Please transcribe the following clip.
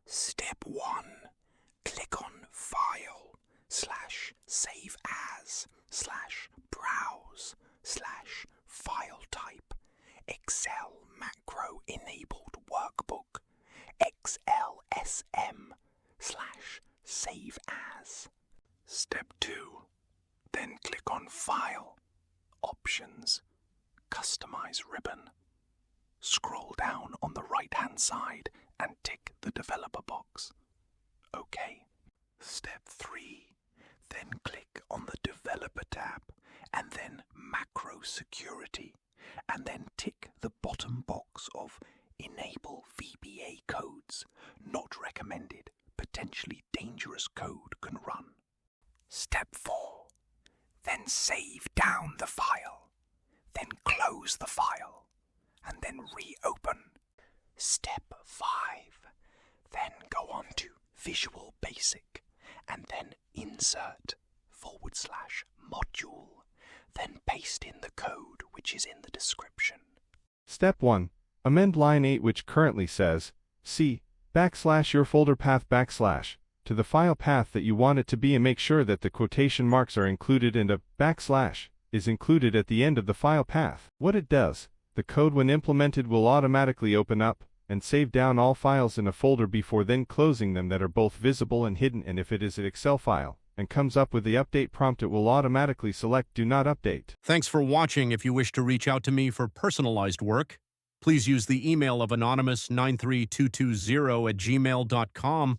Step 1. Click on File / Save As / Browse / File Type Excel Macro Enabled Workbook XLSM / Save As. Step 2. Then click on File, Options, Customize Ribbon. Scroll down on the right-hand side and tick the developer box. OK. Step 3. Then click on the Developer tab and then Macro Security, and then tick the bottom box of Enable VBA codes. Not recommended. Potentially dangerous code can run. Step 4. Then save down the file. Then close the file. And then reopen. Step 5. Then go on to Visual Basic. And then Insert / Module. Then paste in the code which is in the description. Step 1. Amend line 8 which currently says C / your folder path / to the file path that you want it to be, and make sure that the quotation marks are included and a / is included at the end of the file path. What it does, the code when implemented will automatically open up and save down all files in a folder before then closing them that are both visible and hidden, and if it is an Excel file and comes up with the update prompt, it will automatically select Do Not Update. Thanks for watching. If you wish to reach out to me for personalized work, please use the email of anonymous93220@gmail.com.